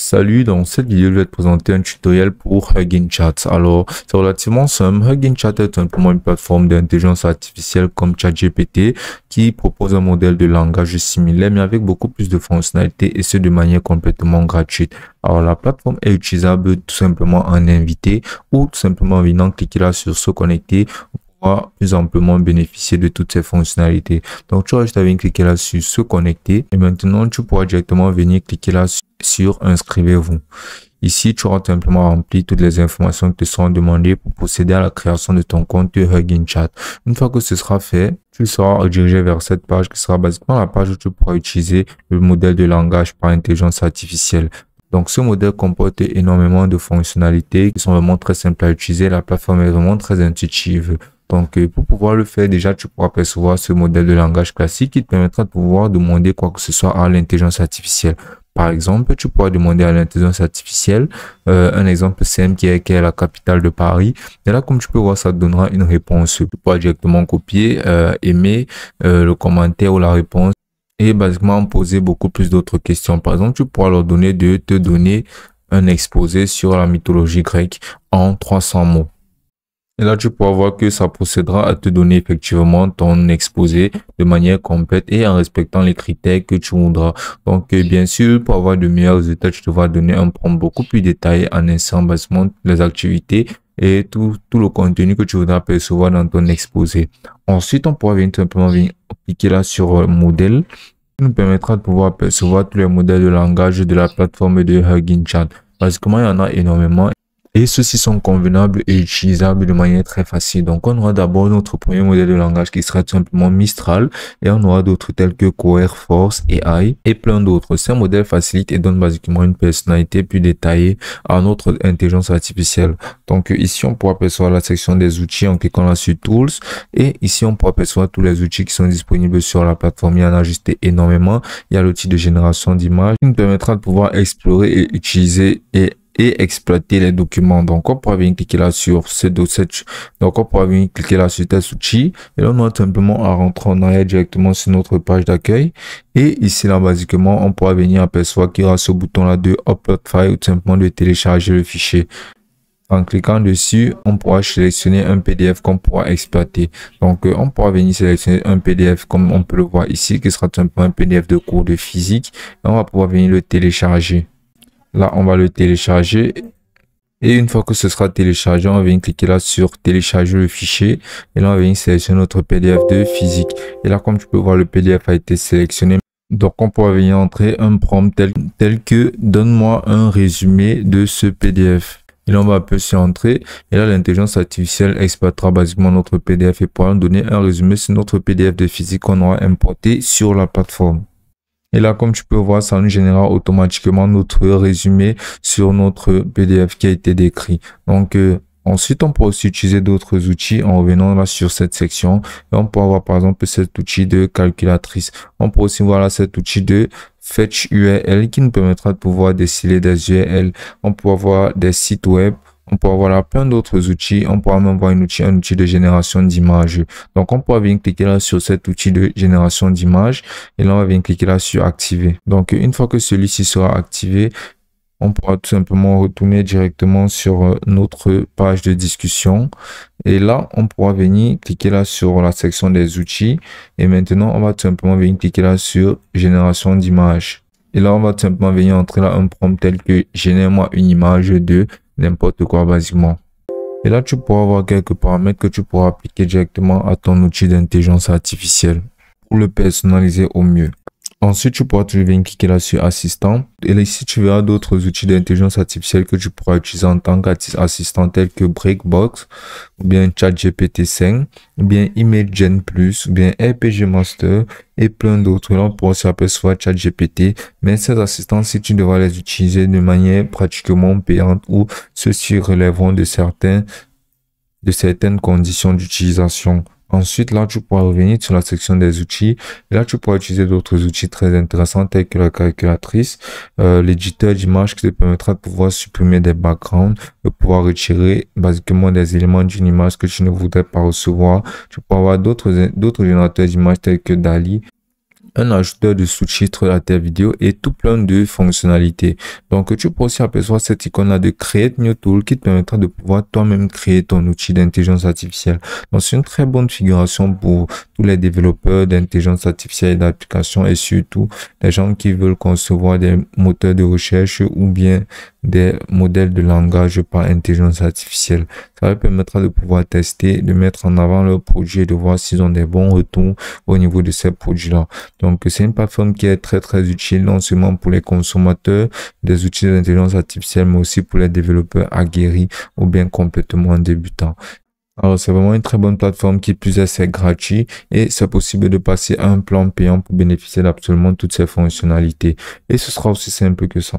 Salut, dans cette vidéo, je vais te présenter un tutoriel pour Hugging Chat. Alors, c'est relativement simple. Hugging Chat est simplement une plateforme d'intelligence artificielle comme ChatGPT qui propose un modèle de langage similaire mais avec beaucoup plus de fonctionnalités et ce de manière complètement gratuite. Alors, la plateforme est utilisable tout simplement en invité ou tout simplement en venant cliquer là sur se connecter plus amplement bénéficier de toutes ces fonctionnalités. Donc, tu vas juste venir cliquer là sur se connecter et maintenant, tu pourras directement venir cliquer là sur inscrivez-vous. Ici, tu auras simplement rempli toutes les informations qui te sont demandées pour procéder à la création de ton compte Hugging Chat. Une fois que ce sera fait, tu seras redirigé vers cette page qui sera basiquement la page où tu pourras utiliser le modèle de langage par intelligence artificielle. Donc, ce modèle comporte énormément de fonctionnalités qui sont vraiment très simples à utiliser. La plateforme est vraiment très intuitive. Donc, pour pouvoir le faire, déjà, tu pourras percevoir ce modèle de langage classique qui te permettra de pouvoir demander quoi que ce soit à l'intelligence artificielle. Par exemple, tu pourras demander à l'intelligence artificielle un exemple simple qui est la capitale de Paris. Et là, comme tu peux voir, ça te donnera une réponse. Tu pourras directement copier, aimer le commentaire ou la réponse et basiquement poser beaucoup plus d'autres questions. Par exemple, tu pourras leur donner de te donner un exposé sur la mythologie grecque en 300 mots. Et là, tu pourras voir que ça procédera à te donner effectivement ton exposé de manière complète et en respectant les critères que tu voudras. Donc, bien sûr, pour avoir de meilleurs résultats, tu devras donner un prompt beaucoup plus détaillé en insérant basiquement les activités et tout le contenu que tu voudras percevoir dans ton exposé. Ensuite, on pourra simplement venir cliquer là sur modèle, qui nous permettra de pouvoir percevoir tous les modèles de langage de la plateforme de Hugging Chat. Basiquement, il y en a énormément. Et ceux-ci sont convenables et utilisables de manière très facile. Donc, on aura d'abord notre premier modèle de langage qui sera tout simplement Mistral. Et on aura d'autres tels que Cohere Force AI et plein d'autres. Ces modèles facilitent et donnent basiquement une personnalité plus détaillée à notre intelligence artificielle. Donc, ici, on pourra percevoir la section des outils en cliquant là sur Tools. Et ici, on pourra percevoir tous les outils qui sont disponibles sur la plateforme. Il y en a juste énormément. Il y a l'outil de génération d'images qui nous permettra de pouvoir explorer et utiliser et exploiter les documents. Donc, on pourra venir cliquer là sur cet outil et là, on aura simplement à rentrer en arrière directement sur notre page d'accueil. Et ici, là, basiquement, on pourra venir apercevoir qu'il y aura ce bouton là de Upload File ou tout simplement de télécharger le fichier. En cliquant dessus, on pourra sélectionner un PDF qu'on pourra exploiter. Donc, on pourra venir sélectionner un PDF comme on peut le voir ici, qui sera tout simplement un PDF de cours de physique. Et on va pouvoir venir le télécharger. Là, on va le télécharger et une fois que ce sera téléchargé, on va venir cliquer là sur télécharger le fichier et là, on va venir sélectionner notre PDF de physique. Et là, comme tu peux voir, le PDF a été sélectionné. Donc, on pourra venir entrer un prompt tel que donne-moi un résumé de ce PDF. Et là, on va appuyer sur entrée et là, l'intelligence artificielle exploitera basiquement notre PDF et pourra nous donner un résumé sur notre PDF de physique qu'on aura importé sur la plateforme. Et là, comme tu peux voir, ça nous générera automatiquement notre résumé sur notre PDF qui a été décrit. Donc, ensuite, on pourra aussi utiliser d'autres outils en revenant là sur cette section. Et on pourra voir par exemple cet outil de calculatrice. On pourra aussi voir là cet outil de Fetch URL qui nous permettra de pouvoir déceler des URL. On pourra voir des sites web. On pourra voir là plein d'autres outils. On pourra même voir un outil de génération d'images. Donc, on pourra venir cliquer là sur cet outil de génération d'images. Et là, on va venir cliquer là sur activer. Donc, une fois que celui-ci sera activé, on pourra tout simplement retourner directement sur notre page de discussion. Et là, on pourra venir cliquer là sur la section des outils. Et maintenant, on va tout simplement venir cliquer là sur génération d'images. Et là, on va tout simplement venir entrer là un prompt tel que génère-moi une image de n'importe quoi basiquement. Et là, tu pourras avoir quelques paramètres que tu pourras appliquer directement à ton outil d'intelligence artificielle pour le personnaliser au mieux. Ensuite, tu pourras toujours venir cliquer là sur assistant. Et là, ici, tu verras d'autres outils d'intelligence artificielle que tu pourras utiliser en tant qu'assistant tels que Breakbox, ou bien ChatGPT 5, ou bien ImageGen Plus, ou bien RPG Master et plein d'autres. Là, on pourra aussi apercevoir ChatGPT. Mais ces assistants-ci, tu devras les utiliser de manière pratiquement payante ou ceux-ci relèveront de certaines conditions d'utilisation. Ensuite, là, tu pourras revenir sur la section des outils. Et là, tu pourras utiliser d'autres outils très intéressants tels que la calculatrice, l'éditeur d'images qui te permettra de pouvoir supprimer des backgrounds, de pouvoir retirer basiquement des éléments d'une image que tu ne voudrais pas recevoir. Tu pourras avoir d'autres générateurs d'images tels que DALL-E un ajouteur de sous-titres à tes vidéos et tout plein de fonctionnalités. Donc, tu peux aussi apercevoir cette icône-là de Create New Tool qui te permettra de pouvoir toi-même créer ton outil d'intelligence artificielle. Donc, c'est une très bonne figuration pour tous les développeurs d'intelligence artificielle et d'applications et surtout les gens qui veulent concevoir des moteurs de recherche ou bien des modèles de langage par intelligence artificielle. Ça leur permettra de pouvoir tester, de mettre en avant leurs produits et de voir s'ils ont des bons retours au niveau de ces produits-là. Donc, c'est une plateforme qui est très utile, non seulement pour les consommateurs des outils d'intelligence artificielle, mais aussi pour les développeurs aguerris ou bien complètement débutants. Alors, c'est vraiment une très bonne plateforme qui plus est, c'est gratuit et c'est possible de passer à un plan payant pour bénéficier d'absolument toutes ces fonctionnalités. Et ce sera aussi simple que ça.